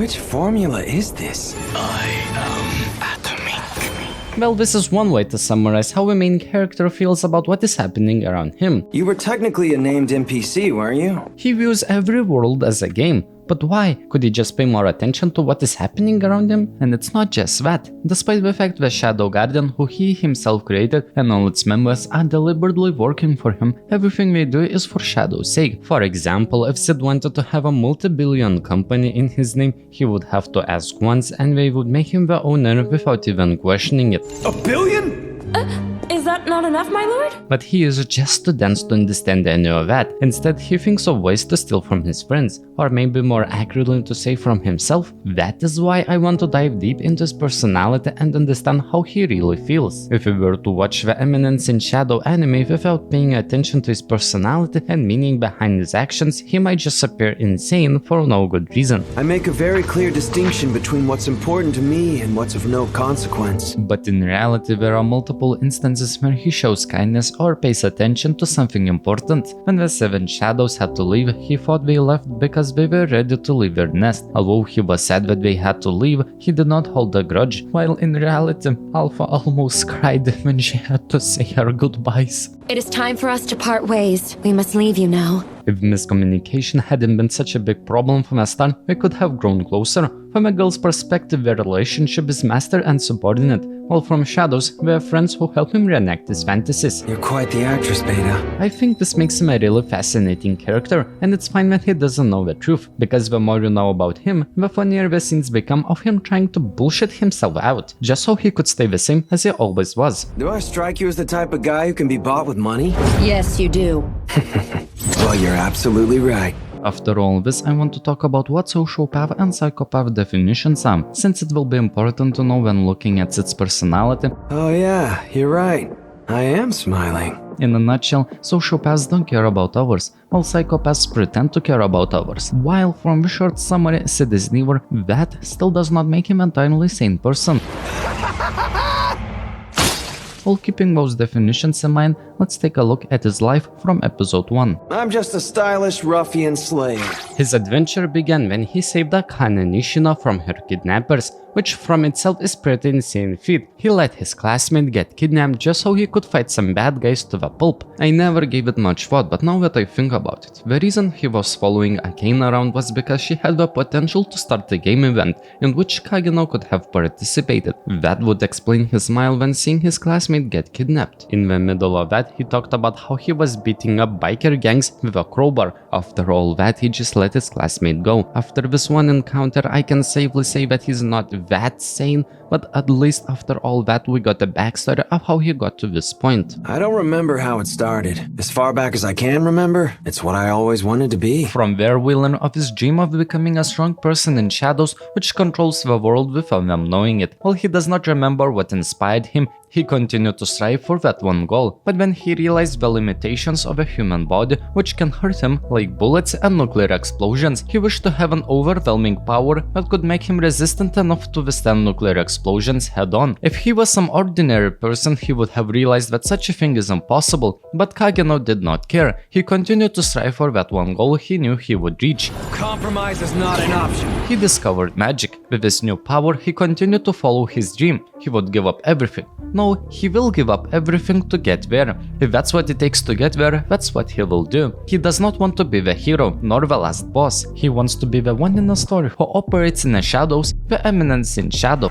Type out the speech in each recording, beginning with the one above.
Which formula is this? I am atomic. Well, this is one way to summarize how a main character feels about what is happening around him. You were technically a named NPC, weren't you? He views every world as a game. But why? Could he just pay more attention to what is happening around him? And it's not just that. Despite the fact the Shadow Guardian, who he himself created, and all its members are deliberately working for him, everything they do is for Shadow's sake. For example, if Cid wanted to have a multi-billion company in his name, he would have to ask once and they would make him the owner without even questioning it. A billion? Is that not enough, my lord? But he is just too dense to understand any of that. Instead, he thinks of ways to steal from his friends, or maybe more accurately to say from himself. That is why I want to dive deep into his personality and understand how he really feels. If we were to watch the Eminence in Shadow anime without paying attention to his personality and meaning behind his actions, he might just appear insane for no good reason. I make a very clear distinction between what's important to me and what's of no consequence. But in reality, there are multiple instances where he shows kindness or pays attention to something important. When the 7 shadows had to leave, he thought they left because they were ready to leave their nest. Although he was sad that they had to leave, he did not hold a grudge, while in reality, Alpha almost cried when she had to say her goodbyes. It is time for us to part ways. We must leave you now. If miscommunication hadn't been such a big problem from the start, we could have grown closer. From a girl's perspective, their relationship is master and subordinate, while from Shadow's, we are friends who help him reenact his fantasies. You're quite the actress, Beta. I think this makes him a really fascinating character, and it's fine when he doesn't know the truth, because the more you know about him, the funnier the scenes become of him trying to bullshit himself out, just so he could stay the same as he always was. Do I strike you as the type of guy who can be bought with money? Yes, you do. Well, you're absolutely right. After all this, I want to talk about what sociopath and psychopath definitions are, since it will be important to know when looking at Cid's personality. Oh yeah, you're right. I am smiling. In a nutshell, sociopaths don't care about others, while psychopaths pretend to care about others. While from the short summary, Cid is neither, that still does not make him an entirely sane person. While keeping those definitions in mind, let's take a look at his life from episode 1. I'm just a stylish ruffian slave. His adventure began when he saved Akane Nishina from her kidnappers, which from itself is pretty insane feat. He let his classmate get kidnapped just so he could fight some bad guys to the pulp. I never gave it much thought, but now that I think about it, the reason he was following Akane around was because she had the potential to start a game event in which Kageno could have participated. That would explain his smile when seeing his classmate get kidnapped. In the middle of that, he talked about how he was beating up biker gangs with a crowbar. After all that, he just let his classmate go. After this one encounter, I can safely say that he's not that sane, but at least after all that, we got the backstory of how he got to this point. I don't remember how it started. As far back as I can remember, it's what I always wanted to be. From there, we learn of his dream of becoming a strong person in Shadows, which controls the world without them knowing it. While he does not remember what inspired him, he continued to strive for that one goal, but when he realized the limitations of a human body, which can hurt him, like bullets and nuclear explosions, he wished to have an overwhelming power that could make him resistant enough to withstand nuclear explosions head-on. If he was some ordinary person, he would have realized that such a thing is impossible, but Kageno did not care. He continued to strive for that one goal he knew he would reach. Compromise is not an option. He discovered magic. With his new power, he continued to follow his dream. He would give up everything. No, he will give up everything to get there. If that's what it takes to get there, that's what he will do. He does not want to be the hero, nor the last boss. He wants to be the one in the story who operates in the shadows, the Eminence in Shadow.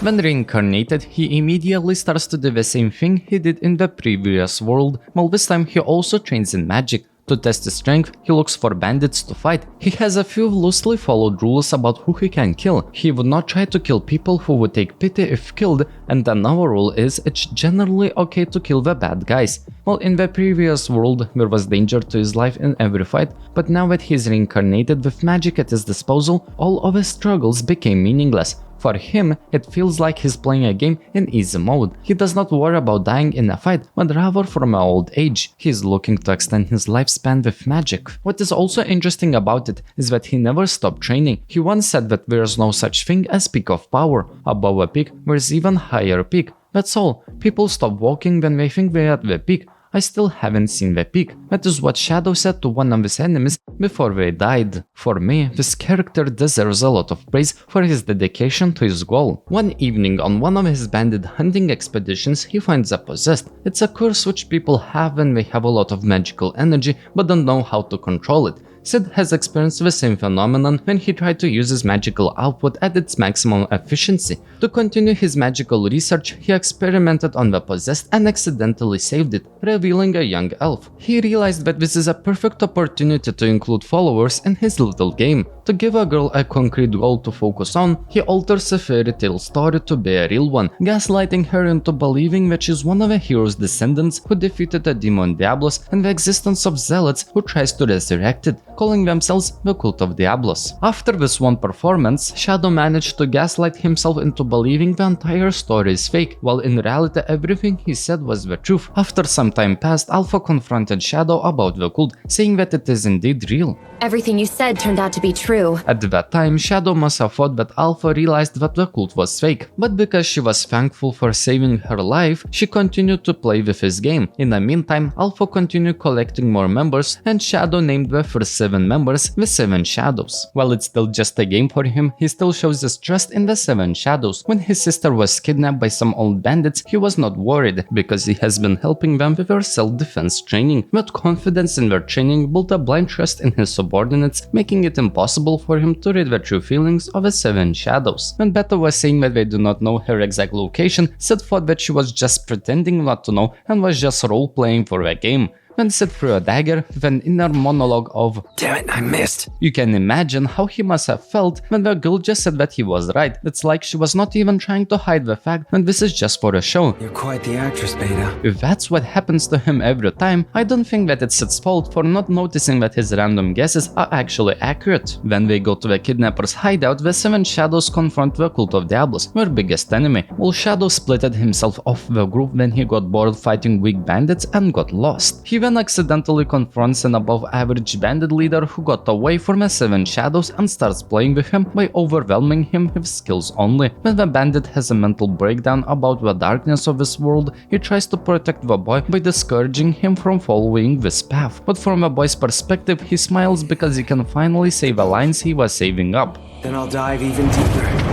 When reincarnated, he immediately starts to do the same thing he did in the previous world, while this time he also trains in magic. To test his strength, he looks for bandits to fight. He has a few loosely followed rules about who he can kill. He would not try to kill people who would take pity if killed, and another rule is it's generally okay to kill the bad guys. Well, in the previous world, there was danger to his life in every fight, but now that he's reincarnated with magic at his disposal, all of his struggles became meaningless. For him, it feels like he's playing a game in easy mode. He does not worry about dying in a fight, but rather from an old age. He's looking to extend his lifespan with magic. What is also interesting about it is that he never stopped training. He once said that there's no such thing as peak of power. Above a peak, there's even higher peak. That's all. People stop walking when they think they're at the peak. I still haven't seen the peak. That is what Shadow said to one of his enemies before they died. For me, this character deserves a lot of praise for his dedication to his goal. One evening on one of his bandit hunting expeditions, he finds a possessed. It's a curse which people have when they have a lot of magical energy but don't know how to control it. Cid has experienced the same phenomenon when he tried to use his magical output at its maximum efficiency. To continue his magical research, he experimented on the possessed and accidentally saved it, revealing a young elf. He realized that this is a perfect opportunity to include followers in his little game. To give a girl a concrete goal to focus on, he alters a fairy tale story to be a real one, gaslighting her into believing that she's one of the hero's descendants who defeated the demon Diablos and the existence of zealots who tries to resurrect it, calling themselves the Cult of Diablos. After this one performance, Shadow managed to gaslight himself into believing the entire story is fake, while in reality everything he said was the truth. After some time passed, Alpha confronted Shadow about the cult, saying that it is indeed real. Everything you said turned out to be true. At that time, Shadow must have thought that Alpha realized that the cult was fake, but because she was thankful for saving her life, she continued to play with his game. In the meantime, Alpha continued collecting more members, and Shadow named the first 7 members the 7 Shadows. While it's still just a game for him, he still shows his trust in the 7 Shadows. When his sister was kidnapped by some old bandits, he was not worried, because he has been helping them with their self-defense training. But confidence in their training built a blind trust in his subordinates, making it impossible for him to read the true feelings of the 7 Shadows. When Beta was saying that they do not know her exact location, Cid thought that she was just pretending not to know and was just role-playing for the game. When Cid threw a dagger with an inner monologue of Damn it, I missed. You can imagine how he must have felt when the girl just said that he was right. It's like she was not even trying to hide the fact that this is just for a show. You're quite the actress, Beta. If that's what happens to him every time, I don't think that it's Cid's fault for not noticing that his random guesses are actually accurate. When they go to the kidnapper's hideout, the 7 Shadows confront the Cult of Diablos, their biggest enemy. While Shadow splitted himself off the group when he got bored fighting weak bandits and got lost. He then accidentally confronts an above-average bandit leader who got away from the 7 Shadows and starts playing with him by overwhelming him with skills only. When the bandit has a mental breakdown about the darkness of this world, he tries to protect the boy by discouraging him from following this path. But from the boy's perspective, he smiles because he can finally save the lines he was saving up. Then I'll dive even deeper.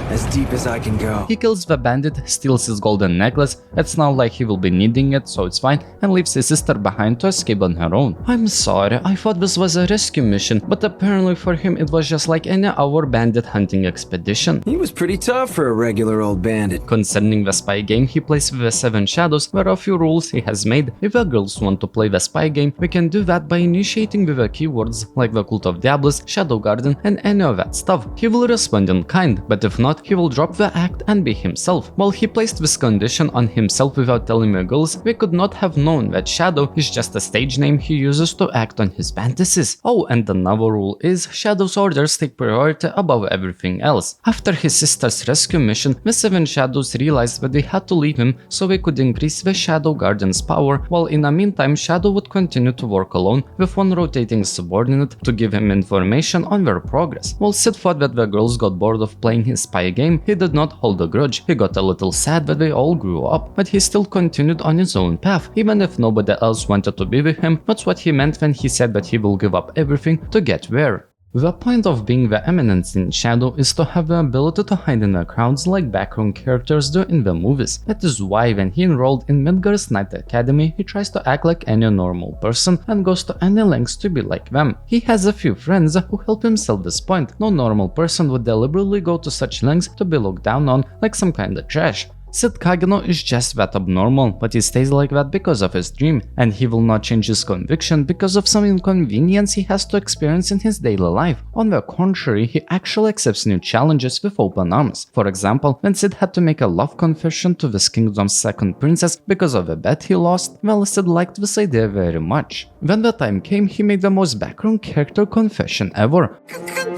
As deep as I can go. He kills the bandit, steals his golden necklace, it's not like he will be needing it, so it's fine, and leaves his sister behind to escape on her own. I'm sorry, I thought this was a rescue mission, but apparently for him it was just like any other bandit hunting expedition. He was pretty tough for a regular old bandit. Concerning the spy game he plays with the 7 Shadows, there are a few rules he has made. If the girls want to play the spy game, we can do that by initiating with the keywords like the Cult of Diablos, Shadow Garden, and any of that stuff. He will respond in kind, but if not, he will drop the act and be himself. While he placed this condition on himself without telling the girls, we could not have known that Shadow is just a stage name he uses to act on his fantasies. Oh, and another rule is Shadow's orders take priority above everything else. After his sister's rescue mission, the 7 Shadows realized that they had to leave him so they could increase the Shadow Garden's power, while in the meantime Shadow would continue to work alone with one rotating subordinate to give him information on their progress. While Cid thought that the girls got bored of playing his spy game, he did not hold a grudge. He got a little sad that they all grew up, but he still continued on his own path, even if nobody else wanted to be with him. That's what he meant when he said that he will give up everything to get there. The point of being the Eminence in Shadow is to have the ability to hide in the crowds like background characters do in the movies. That is why when he enrolled in Midgar's Night Academy, he tries to act like any normal person and goes to any lengths to be like them. He has a few friends who help him sell this point. No normal person would deliberately go to such lengths to be looked down on like some kind of trash. Cid Kageno is just that abnormal, but he stays like that because of his dream, and he will not change his conviction because of some inconvenience he has to experience in his daily life. On the contrary, he actually accepts new challenges with open arms. For example, when Cid had to make a love confession to this kingdom's second princess because of a bet he lost, well, Cid liked this idea very much. When the time came, he made the most background character confession ever.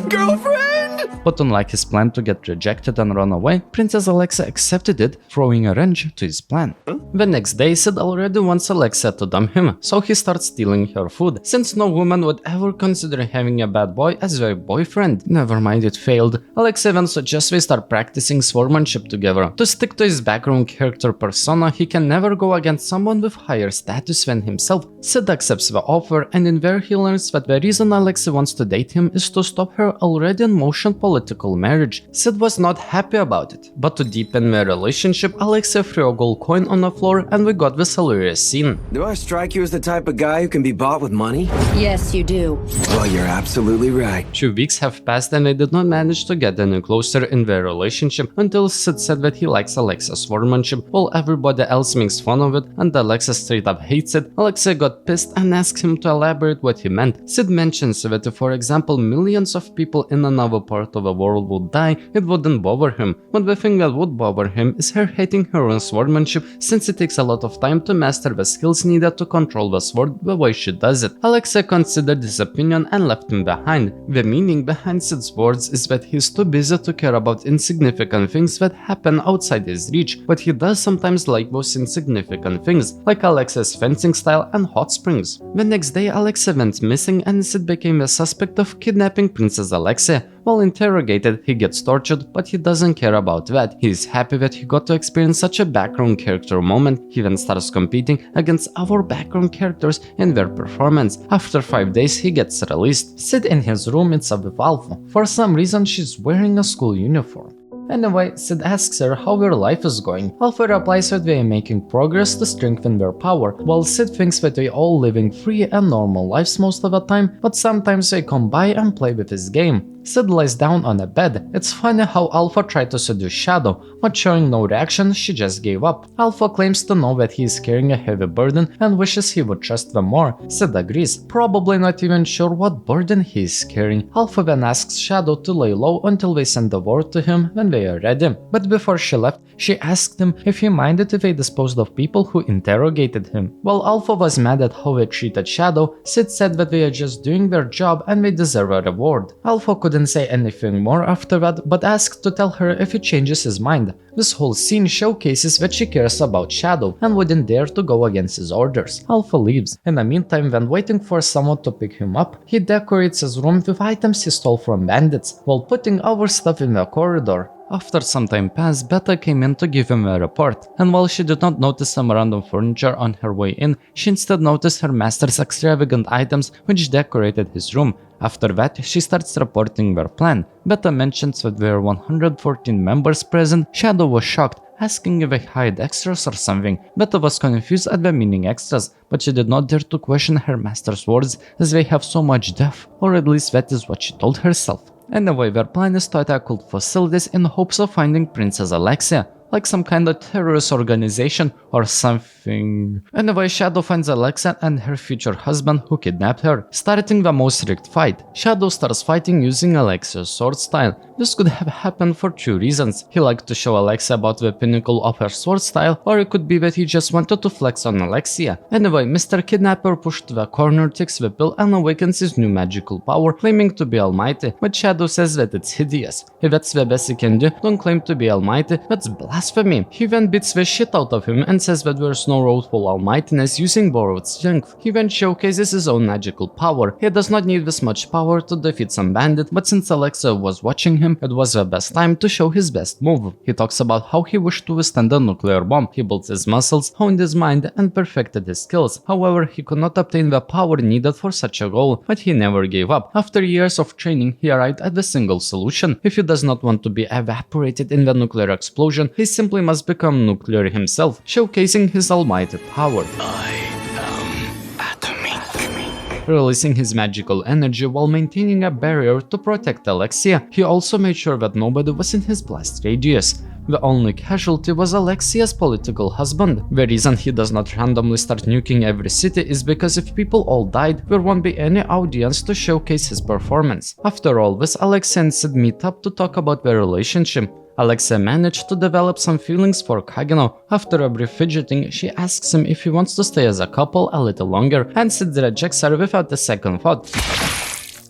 Girlfriend! but unlike his plan to get rejected and run away, Princess Alexa accepted it, throwing a wrench to his plan. The next day, Cid already wants Alexa to dump him, so he starts stealing her food, since no woman would ever consider having a bad boy as their boyfriend. Never mind, it failed. Alexa then suggests they start practicing swordsmanship together. To stick to his background character persona, he can never go against someone with higher status than himself. Cid accepts the offer, and in there he learns that the reason Alexa wants to date him is to stop her already in motion political marriage. Cid was not happy about it, but to deepen their relationship, Alexa threw a gold coin on the floor and we got this hilarious scene. Do I strike you as the type of guy who can be bought with money? Yes, you do. Well, you're absolutely right. 2 weeks have passed and they did not manage to get any closer in their relationship until Cid said that he likes Alexa's swordsmanship while everybody else makes fun of it, and Alexa straight up hates it. Alexa got pissed and asked him to elaborate what he meant. Cid mentions that if, for example, millions of people in another part of the world would die, it wouldn't bother him. But the thing that would bother him is her hating her own swordsmanship, since it takes a lot of time to master the skills needed to control the sword the way she does it. Alexa considered his opinion and left him behind. The meaning behind Cid's words is that he's too busy to care about insignificant things that happen outside his reach, but he does sometimes like those insignificant things, like Alexa's fencing style and hot springs. The next day, Alexa went missing and Cid became the suspect of kidnapping Princess Alexa. While interrogated, he gets tortured, but he doesn't care about that. He is happy that he got to experience such a background character moment. He then starts competing against other background characters in their performance. After 5 days, he gets released. Cid in his room meets up with Alpha. For some reason, she's wearing a school uniform. Anyway, Cid asks her how their life is going. Alpha replies that they are making progress to strengthen their power, while Cid thinks that they all living free and normal lives most of the time, but sometimes they come by and play with his game. Cid lies down on a bed. It's funny how Alpha tried to seduce Shadow, but showing no reaction, she just gave up. Alpha claims to know that he is carrying a heavy burden and wishes he would trust them more. Cid agrees, probably not even sure what burden he is carrying. Alpha then asks Shadow to lay low until they send the word to him when they are ready. But before she left, she asked him if he minded if they disposed of people who interrogated him. While Alpha was mad at how they treated Shadow, Cid said that they are just doing their job and they deserve a reward. Alpha couldn't say anything more after that, but asked to tell her if he changes his mind. This whole scene showcases that she cares about Shadow and wouldn't dare to go against his orders. Alpha leaves. In the meantime, when waiting for someone to pick him up, he decorates his room with items he stole from bandits, while putting our stuff in the corridor. After some time passed, Beta came in to give him a report, and while she did not notice some random furniture on her way in, she instead noticed her master's extravagant items which decorated his room. After that, she starts reporting their plan. Beta mentions that there are 114 members present. Shadow was shocked, asking if they hide extras or something. Beta was confused at the meaning extras, but she did not dare to question her master's words as they have so much depth, or at least that is what she told herself. Anyway, their plan is to attack cult facilities in hopes of finding Princess Alexa, like some kind of terrorist organization or something. Anyway, Shadow finds Alexa and her future husband who kidnapped her, starting the most rigged fight. Shadow starts fighting using Alexa's sword style. This could have happened for 2 reasons. He liked to show Alexa about the pinnacle of her sword style, or it could be that he just wanted to flex on Alexia. Anyway, Mr. Kidnapper pushed to the corner, takes the pill and awakens his new magical power, claiming to be almighty, but Shadow says that it's hideous. If that's the best he can do, don't claim to be almighty, that's blasphemy. He then beats the shit out of him and says that there's no road for almightiness using borrowed strength. He then showcases his own magical power. He does not need this much power to defeat some bandit, but since Alexa was watching him, it was the best time to show his best move. He talks about how he wished to withstand a nuclear bomb. He built his muscles, honed his mind, and perfected his skills. However, he could not obtain the power needed for such a goal, but he never gave up. After years of training, he arrived at the single solution. If he does not want to be evaporated in the nuclear explosion, he simply must become nuclear himself, showcasing his almighty power. I am atomic. Releasing his magical energy while maintaining a barrier to protect Alexia, he also made sure that nobody was in his blast radius. The only casualty was Alexia's political husband. The reason he does not randomly start nuking every city is because if people all died, there won't be any audience to showcase his performance. After all this, Alexia and Cid meet up to talk about their relationship. Alexia managed to develop some feelings for Kageno. After a brief fidgeting, she asks him if he wants to stay as a couple a little longer, and Cid rejects her without a second thought.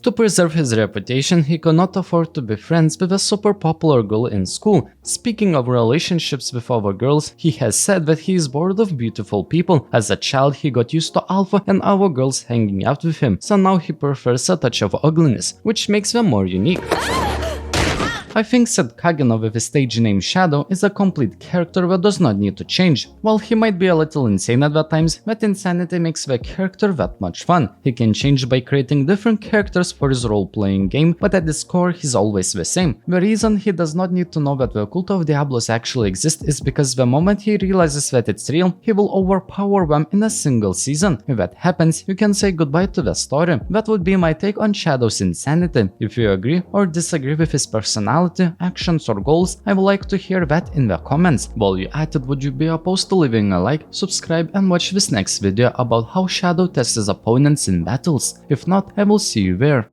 To preserve his reputation, he could not afford to be friends with a super popular girl in school. Speaking of relationships with other girls, he has said that he is bored of beautiful people. As a child, he got used to alpha and other girls hanging out with him, so now he prefers a touch of ugliness, which makes them more unique. I think Cid Kageno with his stage name Shadow is a complete character that does not need to change. While he might be a little insane at that times, that insanity makes the character that much fun. He can change by creating different characters for his role-playing game, but at its core he's always the same. The reason he does not need to know that the cult of Diablos actually exists is because the moment he realizes that it's real, he will overpower them in a single season. If that happens, you can say goodbye to the story. That would be my take on Shadow's insanity. If you agree or disagree with his personality, actions or goals, I would like to hear that in the comments. While you're at it, would you be opposed to leaving a like, subscribe and watch this next video about how Shadow tests his opponents in battles? If not, I will see you there.